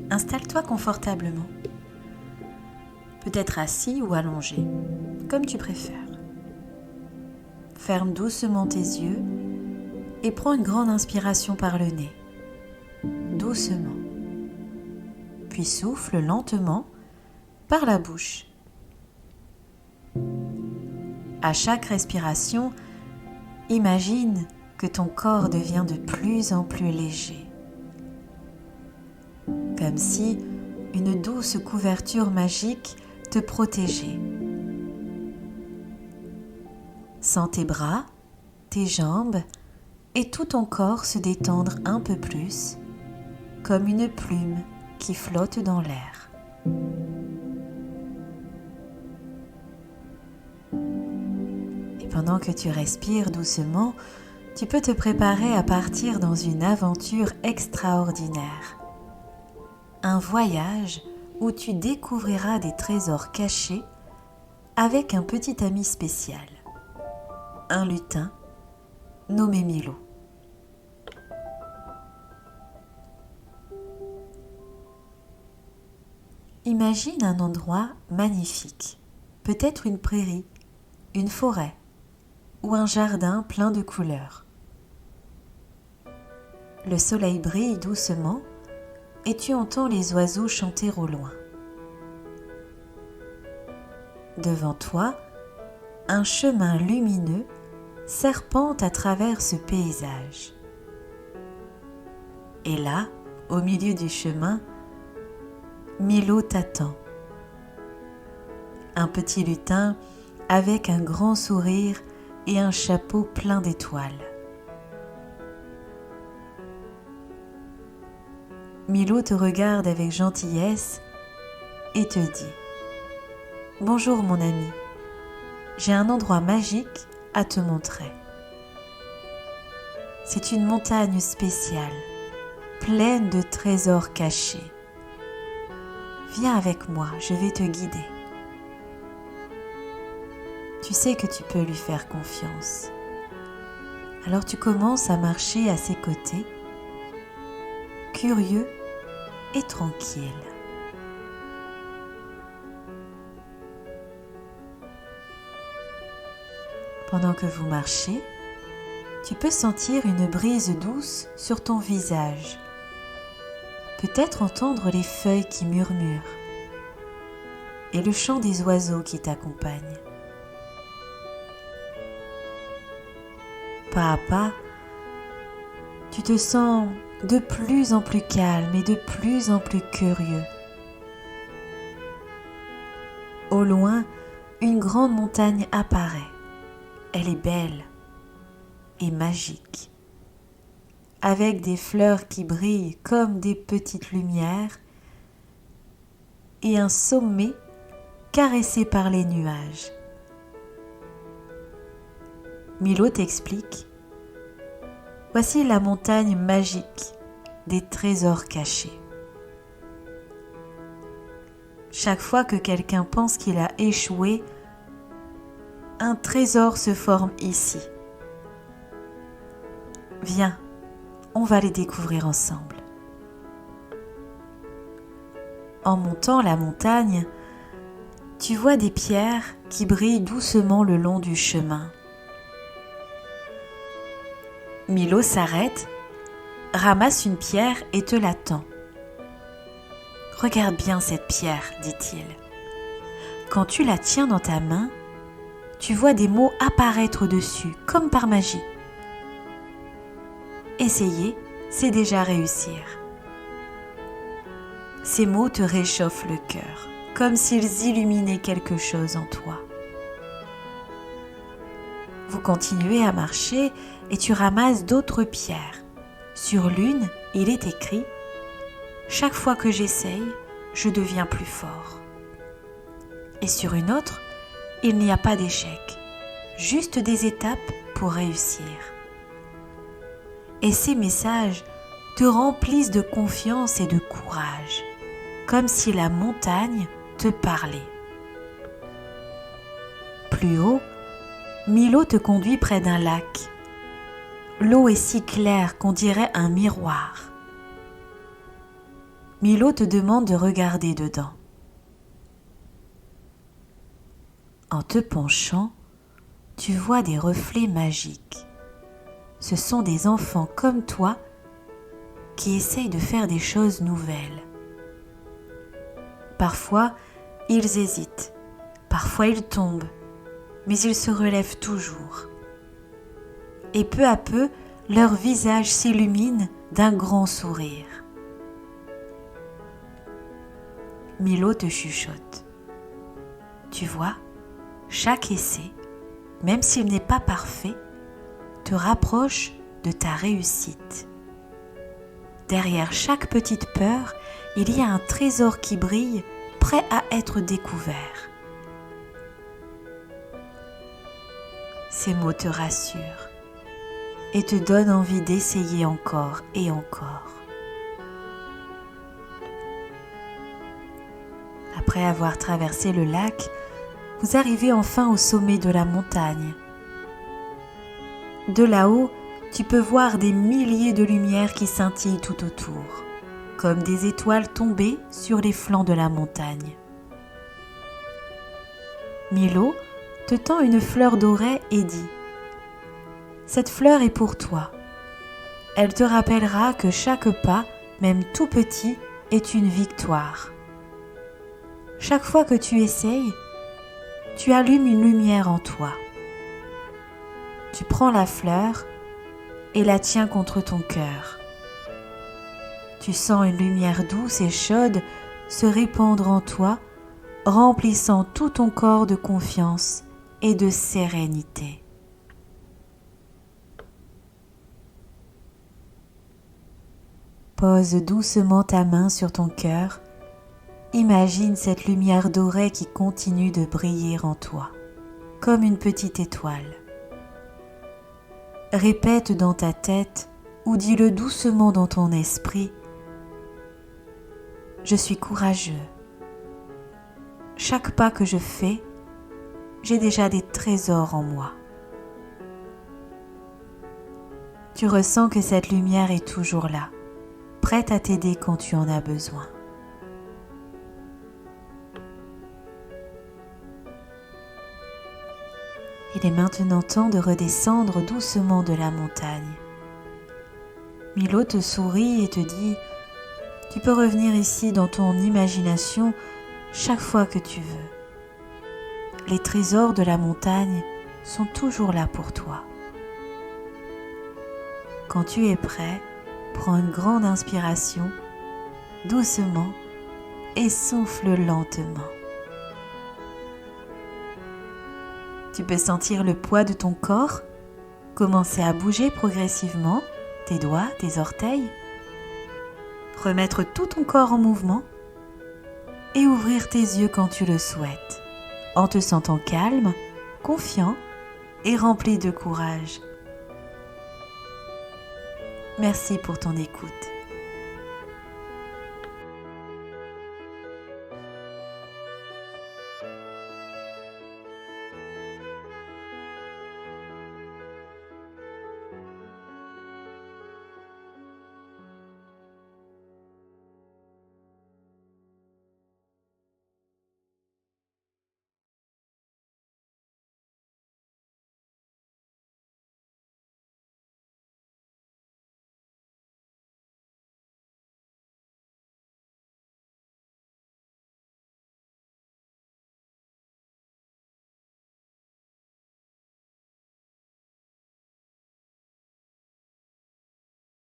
Installe-toi confortablement, peut-être assis ou allongé, comme tu préfères. Ferme doucement tes yeux et prends une grande inspiration par le nez, doucement. Puis souffle lentement par la bouche. À chaque respiration, imagine que ton corps devient de plus en plus léger, comme si une douce couverture magique te protégeait. Sens tes bras, tes jambes et tout ton corps se détendre un peu plus, comme une plume qui flotte dans l'air. Et pendant que tu respires doucement, tu peux te préparer à partir dans une aventure extraordinaire. Un voyage où tu découvriras des trésors cachés avec un petit ami spécial, un lutin nommé Milo. Imagine un endroit magnifique, peut-être une prairie, une forêt ou un jardin plein de couleurs. Le soleil brille doucement et tu entends les oiseaux chanter au loin. Devant toi, un chemin lumineux serpente à travers ce paysage. Et là, au milieu du chemin, Milo t'attend. Un petit lutin avec un grand sourire et un chapeau plein d'étoiles. Milo te regarde avec gentillesse et te dit « Bonjour mon ami, j'ai un endroit magique à te montrer. C'est une montagne spéciale, pleine de trésors cachés. Viens avec moi, je vais te guider. » Tu sais que tu peux lui faire confiance. Alors tu commences à marcher à ses côtés, curieux et tranquille. Pendant que vous marchez, tu peux sentir une brise douce sur ton visage. Peut-être entendre les feuilles qui murmurent et le chant des oiseaux qui t'accompagnent. Pas à pas, tu te sens de plus en plus calme et de plus en plus curieux. Au loin, une grande montagne apparaît. Elle est belle et magique, avec des fleurs qui brillent comme des petites lumières et un sommet caressé par les nuages. Milo t'explique « Voici la montagne magique des trésors cachés. Chaque fois que quelqu'un pense qu'il a échoué, un trésor se forme ici. Viens, on va les découvrir ensemble. » En montant la montagne, tu vois des pierres qui brillent doucement le long du chemin. Milo s'arrête, ramasse une pierre et te la tend. « Regarde bien cette pierre, dit-il. Quand tu la tiens dans ta main, tu vois des mots apparaître dessus, comme par magie. Essayer, c'est déjà réussir. Ces mots te réchauffent le cœur, comme s'ils illuminaient quelque chose en toi. Vous continuez à marcher et tu ramasses d'autres pierres. Sur l'une, il est écrit « Chaque fois que j'essaye, je deviens plus fort. » Et sur une autre, il n'y a pas d'échec, juste des étapes pour réussir. Et ces messages te remplissent de confiance et de courage, comme si la montagne te parlait. Plus haut, Milo te conduit près d'un lac. L'eau est si claire qu'on dirait un miroir. Milo te demande de regarder dedans. En te penchant, tu vois des reflets magiques. Ce sont des enfants comme toi qui essayent de faire des choses nouvelles. Parfois, ils hésitent, parfois ils tombent, mais ils se relèvent toujours. Et peu à peu, leur visage s'illumine d'un grand sourire. Milo te chuchote. Tu vois, chaque essai, même s'il n'est pas parfait, te rapproche de ta réussite. Derrière chaque petite peur, il y a un trésor qui brille, prêt à être découvert. Ces mots te rassurent et te donnent envie d'essayer encore et encore. Après avoir traversé le lac, vous arrivez enfin au sommet de la montagne. De là-haut, tu peux voir des milliers de lumières qui scintillent tout autour, comme des étoiles tombées sur les flancs de la montagne. Milo te tend une fleur dorée et dit « Cette fleur est pour toi. Elle te rappellera que chaque pas, même tout petit, est une victoire. Chaque fois que tu essayes, tu allumes une lumière en toi. Tu prends la fleur et la tiens contre ton cœur. Tu sens une lumière douce et chaude se répandre en toi, remplissant tout ton corps de confiance et de sérénité. Pose doucement ta main sur ton cœur. Imagine cette lumière dorée qui continue de briller en toi, comme une petite étoile. Répète dans ta tête ou dis-le doucement dans ton esprit. Je suis courageux. Chaque pas que je fais, j'ai déjà des trésors en moi. Tu ressens que cette lumière est toujours là, prête à t'aider quand tu en as besoin. Il est maintenant temps de redescendre doucement de la montagne. Milo te sourit et te dit « Tu peux revenir ici dans ton imagination chaque fois que tu veux. Les trésors de la montagne sont toujours là pour toi. » Quand tu es prêt, prends une grande inspiration, doucement, et souffle lentement. Tu peux sentir le poids de ton corps commencer à bouger progressivement, tes doigts, tes orteils. Remettre tout ton corps en mouvement et ouvrir tes yeux quand tu le souhaites, en te sentant calme, confiant et rempli de courage. Merci pour ton écoute.